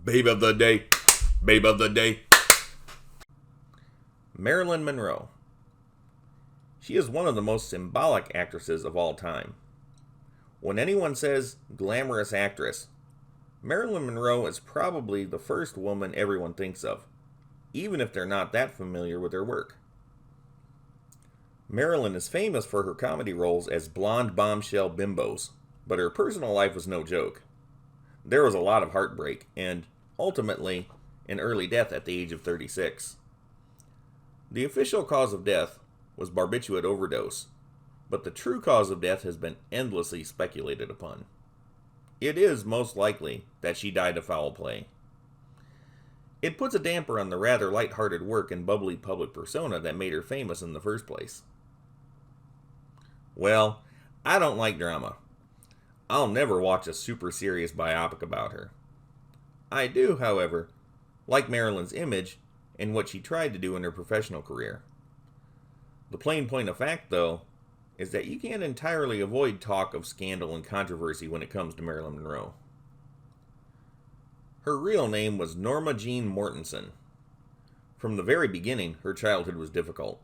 Babe of the day. Babe of the day. Marilyn Monroe. She is one of the most symbolic actresses of all time. When anyone says glamorous actress, Marilyn Monroe is probably the first woman everyone thinks of, even if they're not that familiar with her work. Marilyn is famous for her comedy roles as blonde bombshell bimbos, but her personal life was no joke. There was a lot of heartbreak, and, ultimately, an early death at the age of 36. The official cause of death was barbiturate overdose, but the true cause of death has been endlessly speculated upon. It is most likely that she died of foul play. It puts a damper on the rather light-hearted work and bubbly public persona that made her famous in the first place. Well, I don't like drama. I'll never watch a super serious biopic about her. I do, however, like Marilyn's image and what she tried to do in her professional career. The plain point of fact, though, is that you can't entirely avoid talk of scandal and controversy when it comes to Marilyn Monroe. Her real name was Norma Jean Mortensen. From the very beginning, her childhood was difficult.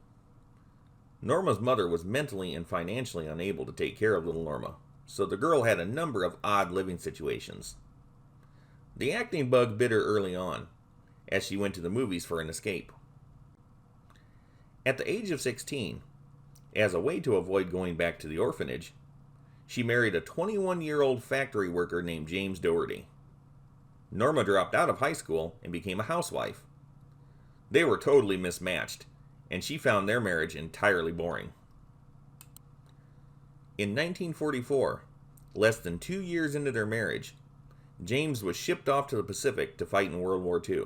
Norma's mother was mentally and financially unable to take care of little Norma, so the girl had a number of odd living situations. The acting bug bit her early on, as she went to the movies for an escape. At the age of 16, as a way to avoid going back to the orphanage, she married a 21-year-old factory worker named James Doherty. Norma dropped out of high school and became a housewife. They were totally mismatched, and she found their marriage entirely boring. In 1944, less than 2 years into their marriage, James was shipped off to the Pacific to fight in World War II.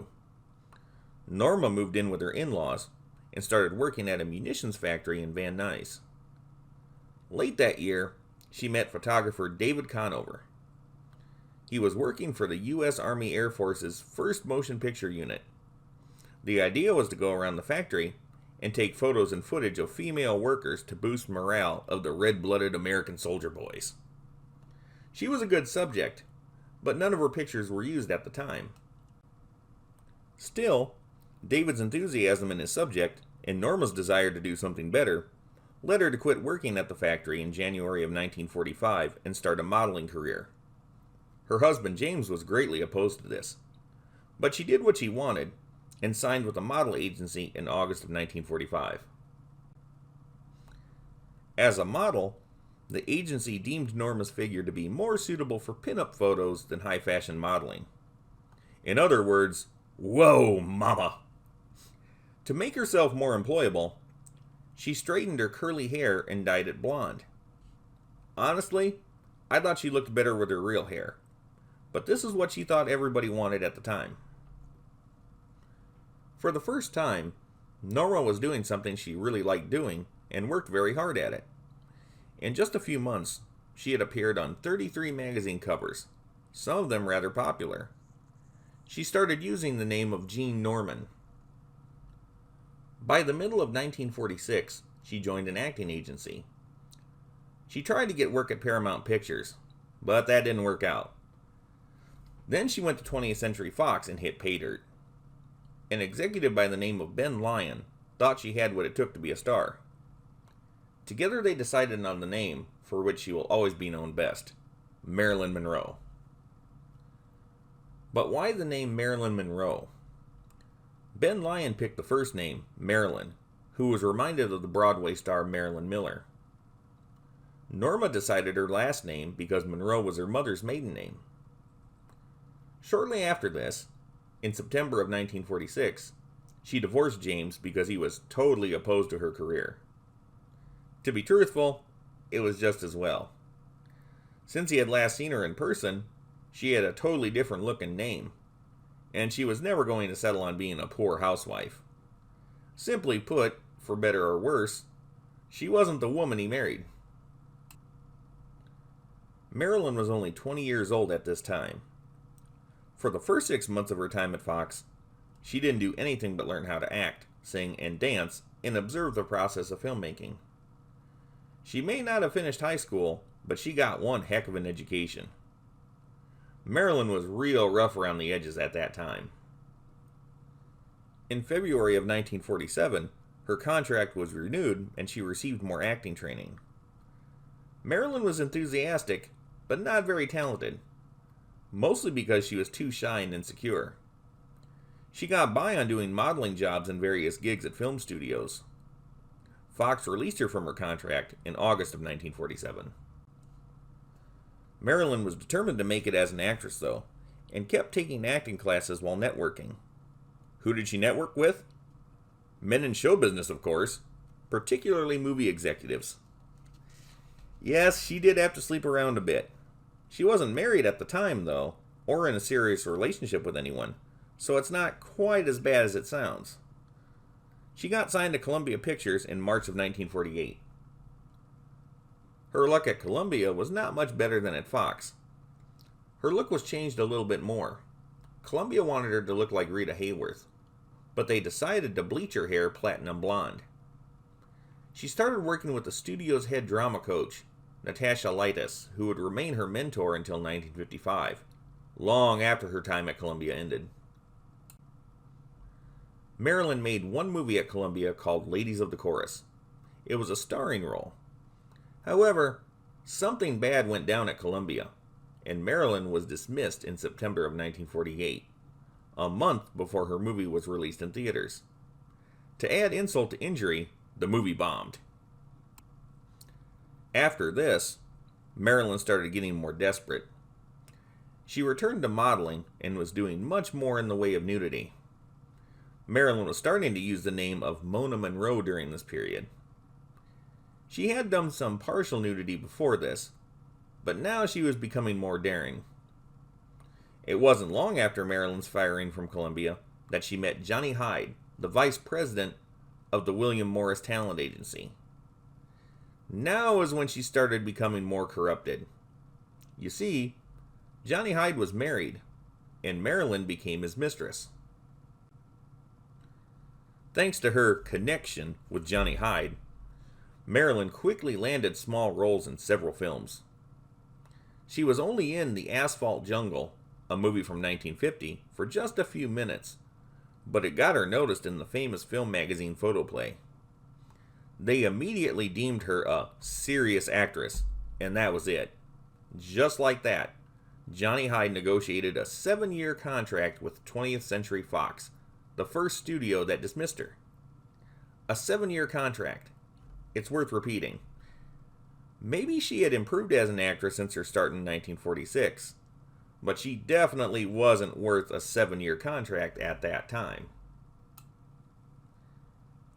Norma moved in with her in-laws and started working at a munitions factory in Van Nuys. Late that year, she met photographer David Conover. He was working for the U.S. Army Air Force's 1st Motion Picture Unit. The idea was to go around the factory and take photos and footage of female workers to boost morale of the red-blooded American soldier boys. She was a good subject, but none of her pictures were used at the time. Still, David's enthusiasm in his subject and Norma's desire to do something better led her to quit working at the factory in January of 1945 and start a modeling career. Her husband James was greatly opposed to this, but she did what she wanted and signed with a model agency in August of 1945. As a model, the agency deemed Norma's figure to be more suitable for pinup photos than high-fashion modeling. In other words, whoa, mama! To make herself more employable, she straightened her curly hair and dyed it blonde. Honestly, I thought she looked better with her real hair, but this is what she thought everybody wanted at the time. For the first time, Norma was doing something she really liked doing and worked very hard at it. In just a few months, she had appeared on 33 magazine covers, some of them rather popular. She started using the name of Jean Norman. By the middle of 1946, she joined an acting agency. She tried to get work at Paramount Pictures, but that didn't work out. Then she went to 20th Century Fox and hit pay dirt. An executive by the name of Ben Lyon thought she had what it took to be a star. Together they decided on the name for which she will always be known best, Marilyn Monroe. But why the name Marilyn Monroe? Ben Lyon picked the first name, Marilyn, who was reminded of the Broadway star Marilyn Miller. Norma decided her last name because Monroe was her mother's maiden name. Shortly after this, in September of 1946, she divorced James because he was totally opposed to her career. To be truthful, it was just as well. Since he had last seen her in person, she had a totally different look and name, and she was never going to settle on being a poor housewife. Simply put, for better or worse, she wasn't the woman he married. Marilyn was only 20 years old at this time. For the first 6 months of her time at Fox, she didn't do anything but learn how to act, sing, and dance, and observe the process of filmmaking. She may not have finished high school, but she got one heck of an education. Marilyn was real rough around the edges at that time. In February of 1947, her contract was renewed and she received more acting training. Marilyn was enthusiastic, but not very talented, mostly because she was too shy and insecure. She got by on doing modeling jobs and various gigs at film studios. Fox released her from her contract in August of 1947. Marilyn was determined to make it as an actress, though, and kept taking acting classes while networking. Who did she network with? Men in show business, of course, particularly movie executives. Yes, she did have to sleep around a bit. She wasn't married at the time, though, or in a serious relationship with anyone, so it's not quite as bad as it sounds. She got signed to Columbia Pictures in March of 1948. Her luck at Columbia was not much better than at Fox. Her look was changed a little bit more. Columbia wanted her to look like Rita Hayworth, but they decided to bleach her hair platinum blonde. She started working with the studio's head drama coach, Natasha Lightis, who would remain her mentor until 1955, long after her time at Columbia ended. Marilyn made one movie at Columbia called Ladies of the Chorus. It was a starring role. However, something bad went down at Columbia, and Marilyn was dismissed in September of 1948, a month before her movie was released in theaters. To add insult to injury, the movie bombed. After this, Marilyn started getting more desperate. She returned to modeling and was doing much more in the way of nudity. Marilyn was starting to use the name of Mona Monroe during this period. She had done some partial nudity before this, but now she was becoming more daring. It wasn't long after Marilyn's firing from Columbia that she met Johnny Hyde, the vice president of the William Morris Talent Agency. Now is when she started becoming more corrupted. You see, Johnny Hyde was married, and Marilyn became his mistress. Thanks to her connection with Johnny Hyde, Marilyn quickly landed small roles in several films. She was only in The Asphalt Jungle, a movie from 1950, for just a few minutes, but it got her noticed in the famous film magazine Photoplay. They immediately deemed her a serious actress, and that was it. Just like that, Johnny Hyde negotiated a 7-year contract with 20th Century Fox, the first studio that dismissed her. A 7-year contract. It's worth repeating. Maybe she had improved as an actress since her start in 1946, but she definitely wasn't worth a 7-year contract at that time.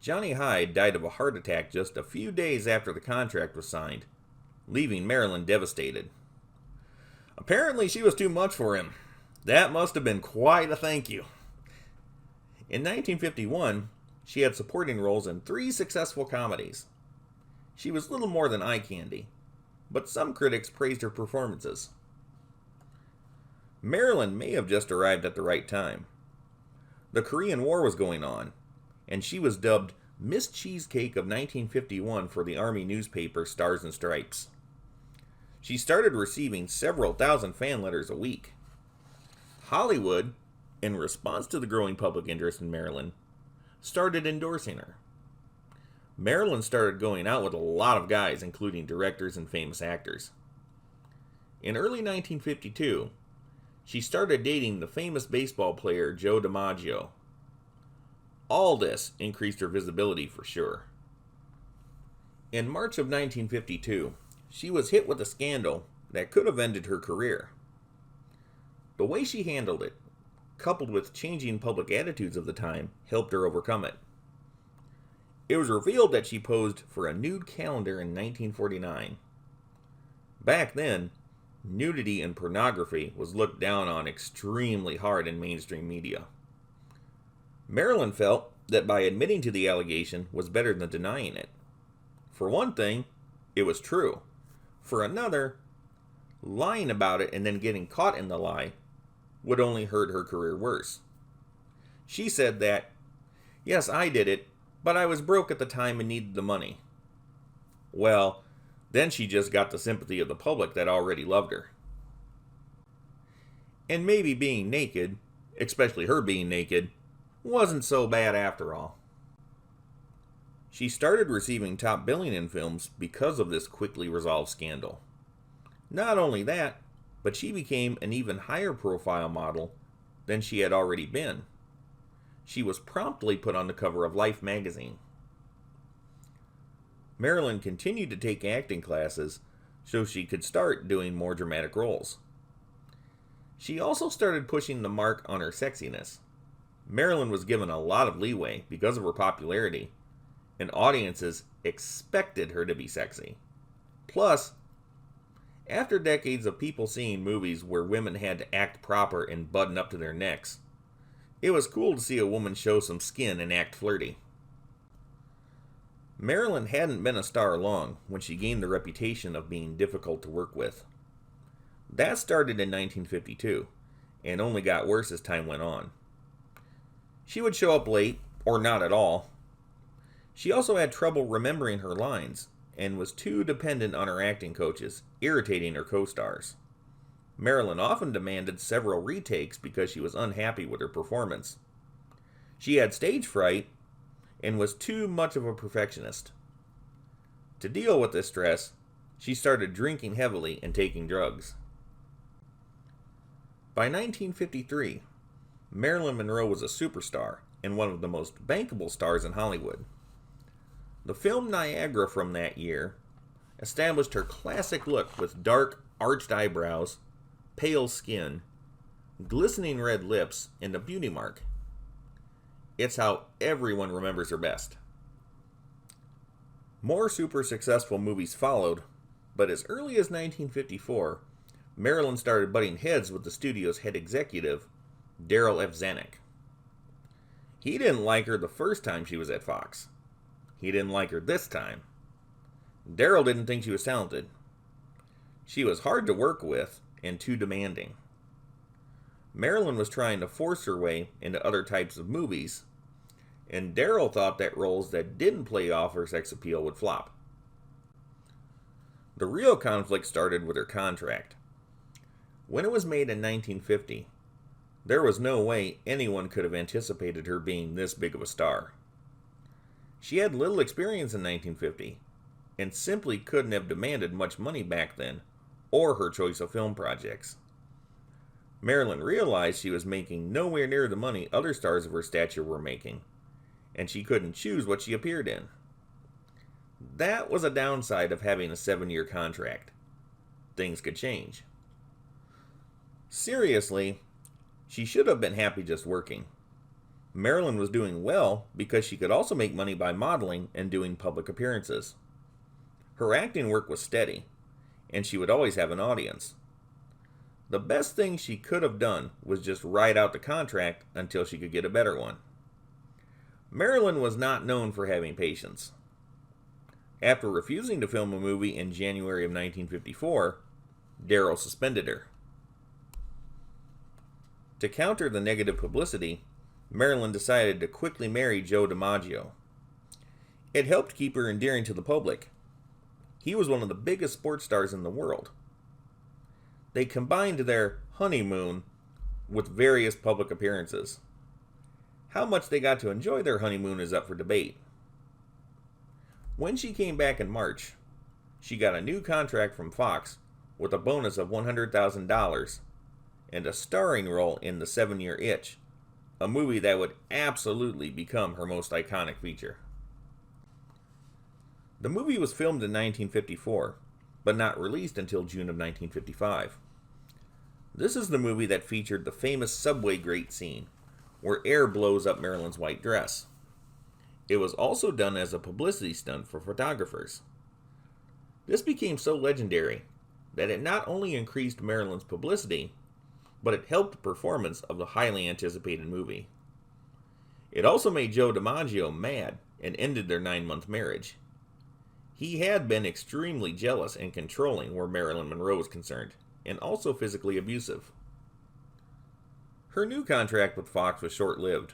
Johnny Hyde died of a heart attack just a few days after the contract was signed, leaving Marilyn devastated. Apparently she was too much for him. That must have been quite a thank you. In 1951, she had supporting roles in 3 successful comedies. She was little more than eye candy, but some critics praised her performances. Marilyn may have just arrived at the right time. The Korean War was going on, and she was dubbed Miss Cheesecake of 1951 for the Army newspaper Stars and Stripes. She started receiving several thousand fan letters a week. Hollywood, in response to the growing public interest in Marilyn, started endorsing her. Marilyn started going out with a lot of guys, including directors and famous actors. In early 1952, she started dating the famous baseball player Joe DiMaggio. All this increased her visibility for sure. In March of 1952, she was hit with a scandal that could have ended her career. The way she handled it, coupled with changing public attitudes of the time, helped her overcome it. It was revealed that she posed for a nude calendar in 1949. Back then, nudity and pornography was looked down on extremely hard in mainstream media. Marilyn felt that by admitting to the allegation was better than denying it. For one thing, it was true. For another, lying about it and then getting caught in the lie would only hurt her career worse. She said that, "Yes, I did it, but I was broke at the time and needed the money." Well, then she just got the sympathy of the public that already loved her. And maybe being naked, especially her being naked, wasn't so bad after all. She started receiving top billing in films because of this quickly resolved scandal. Not only that, but she became an even higher profile model than she had already been. She was promptly put on the cover of Life magazine. Marilyn continued to take acting classes so she could start doing more dramatic roles. She also started pushing the mark on her sexiness. Marilyn was given a lot of leeway because of her popularity, and audiences expected her to be sexy. Plus, after decades of people seeing movies where women had to act proper and button up to their necks, it was cool to see a woman show some skin and act flirty. Marilyn hadn't been a star long when she gained the reputation of being difficult to work with. That started in 1952, and only got worse as time went on. She would show up late, or not at all. She also had trouble remembering her lines, and was too dependent on her acting coaches, irritating her co-stars. Marilyn often demanded several retakes because she was unhappy with her performance. She had stage fright, and was too much of a perfectionist. To deal with this stress, she started drinking heavily and taking drugs. By 1953, Marilyn Monroe was a superstar and one of the most bankable stars in Hollywood. The film Niagara from that year established her classic look with dark, arched eyebrows, pale skin, glistening red lips, and a beauty mark. It's how everyone remembers her best. More super successful movies followed, but as early as 1954, Marilyn started butting heads with the studio's head executive, Darryl F. Zanuck. He didn't like her the first time she was at Fox. He didn't like her this time. Darryl didn't think she was talented. She was hard to work with and too demanding. Marilyn was trying to force her way into other types of movies, and Darryl thought that roles that didn't play off her sex appeal would flop. The real conflict started with her contract. When it was made in 1950, there was no way anyone could have anticipated her being this big of a star. She had little experience in 1950, and simply couldn't have demanded much money back then, or her choice of film projects. Marilyn realized she was making nowhere near the money other stars of her stature were making, and she couldn't choose what she appeared in. That was a downside of having a 7-year contract. Things could change. Seriously, she should have been happy just working. Marilyn was doing well because she could also make money by modeling and doing public appearances. Her acting work was steady, and she would always have an audience. The best thing she could have done was just ride out the contract until she could get a better one. Marilyn was not known for having patience. After refusing to film a movie in January of 1954, Darryl suspended her. To counter the negative publicity, Marilyn decided to quickly marry Joe DiMaggio. It helped keep her endearing to the public. He was one of the biggest sports stars in the world. They combined their honeymoon with various public appearances. How much they got to enjoy their honeymoon is up for debate. When she came back in March, she got a new contract from Fox with a bonus of $100,000 and a starring role in The 7-Year Itch, a movie that would absolutely become her most iconic feature. The movie was filmed in 1954, but not released until June of 1955. This is the movie that featured the famous subway grate scene, where air blows up Marilyn's white dress. It was also done as a publicity stunt for photographers. This became so legendary that it not only increased Marilyn's publicity, but it helped the performance of the highly anticipated movie. It also made Joe DiMaggio mad and ended their 9-month marriage. He had been extremely jealous and controlling where Marilyn Monroe was concerned, and also physically abusive. Her new contract with Fox was short-lived.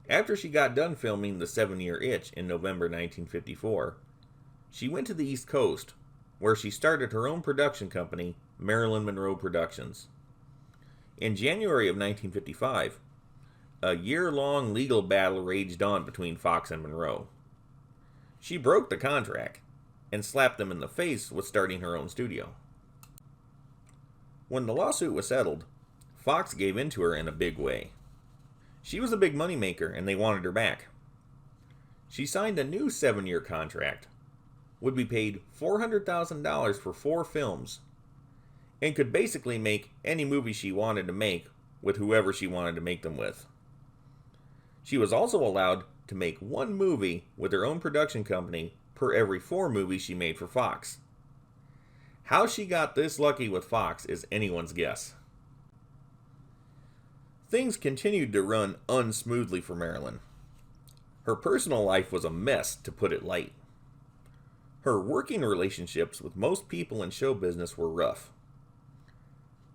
After she got done filming The 7-Year Itch in November 1954, she went to the East Coast, where she started her own production company, Marilyn Monroe Productions. In January of 1955, a year-long legal battle raged on between Fox and Monroe. She broke the contract and slapped them in the face with starting her own studio. When the lawsuit was settled, Fox gave in to her in a big way. She was a big moneymaker and they wanted her back. She signed a new 7-year contract, would be paid $400,000 for 4 films, and could basically make any movie she wanted to make with whoever she wanted to make them with. She was also allowed to make 1 movie with her own production company per every 4 movies she made for Fox. How she got this lucky with Fox is anyone's guess. Things continued to run unsmoothly for Marilyn. Her personal life was a mess, to put it light. Her working relationships with most people in show business were rough.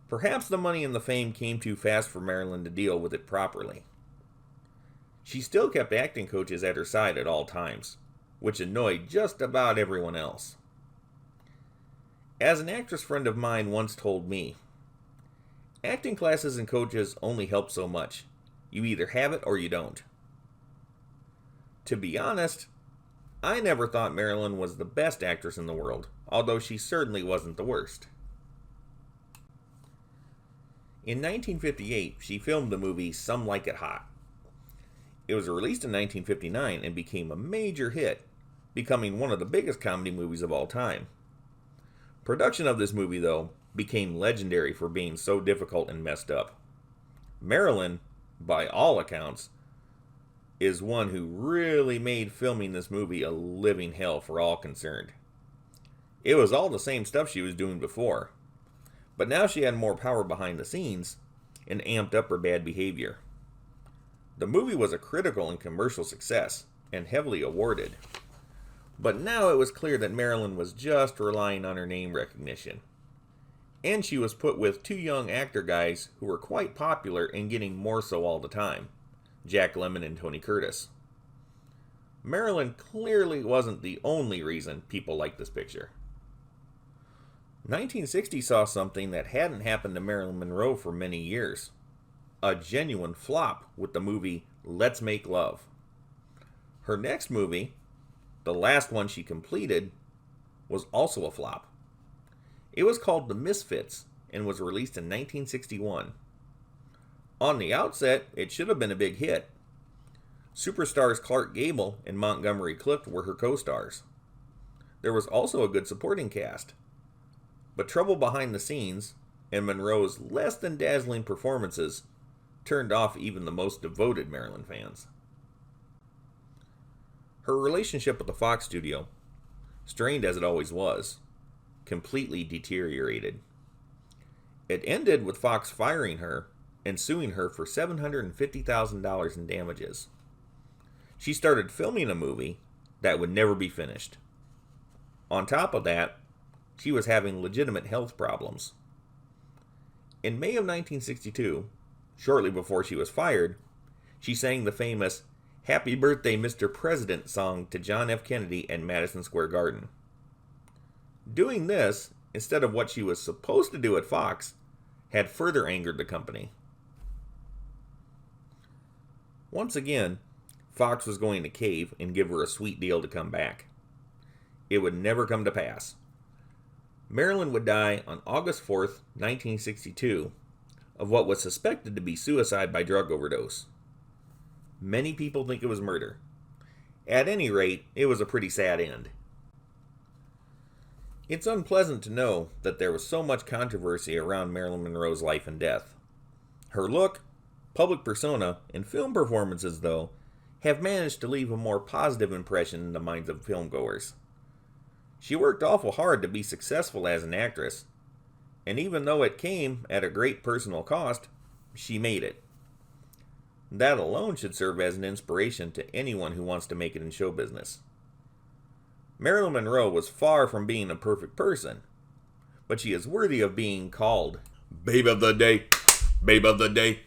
Perhaps the money and the fame came too fast for Marilyn to deal with it properly. She still kept acting coaches at her side at all times, which annoyed just about everyone else. As an actress friend of mine once told me, acting classes and coaches only help so much. You either have it or you don't. To be honest, I never thought Marilyn was the best actress in the world, although she certainly wasn't the worst. In 1958, she filmed the movie Some Like It Hot. It was released in 1959 and became a major hit, becoming one of the biggest comedy movies of all time. Production of this movie, though, became legendary for being so difficult and messed up. Marilyn, by all accounts, is one who really made filming this movie a living hell for all concerned. It was all the same stuff she was doing before, but now she had more power behind the scenes and amped up her bad behavior. The movie was a critical and commercial success and heavily awarded, but now it was clear that Marilyn was just relying on her name recognition, and she was put with 2 young actor guys who were quite popular and getting more so all the time, Jack Lemmon and Tony Curtis. Marilyn clearly wasn't the only reason people liked this picture. 1960 saw something that hadn't happened to Marilyn Monroe for many years. A genuine flop with the movie Let's Make Love. Her next movie, the last one she completed, was also a flop. It was called The Misfits and was released in 1961. On the outset, it should have been a big hit. Superstars Clark Gable and Montgomery Clift were her co-stars. There was also a good supporting cast. But trouble behind the scenes and Monroe's less than dazzling performances turned off even the most devoted Marilyn fans. Her relationship with the Fox studio, strained as it always was, completely deteriorated. It ended with Fox firing her and suing her for $750,000 in damages. She started filming a movie that would never be finished. On top of that, she was having legitimate health problems. In May of 1962, shortly before she was fired, she sang the famous "Happy Birthday, Mr. President" song to John F. Kennedy at Madison Square Garden. Doing this, instead of what she was supposed to do at Fox, had further angered the company. Once again, Fox was going to cave and give her a sweet deal to come back. It would never come to pass. Marilyn would die on August 4th, 1962, of what was suspected to be suicide by drug overdose. Many people think it was murder. At any rate, it was a pretty sad end. It's unpleasant to know that there was so much controversy around Marilyn Monroe's life and death. Her look, public persona, and film performances, though, have managed to leave a more positive impression in the minds of filmgoers. She worked awful hard to be successful as an actress, and even though it came at a great personal cost, she made it. That alone should serve as an inspiration to anyone who wants to make it in show business. Marilyn Monroe was far from being a perfect person, but she is worthy of being called Babe of the Day, Babe of the Day.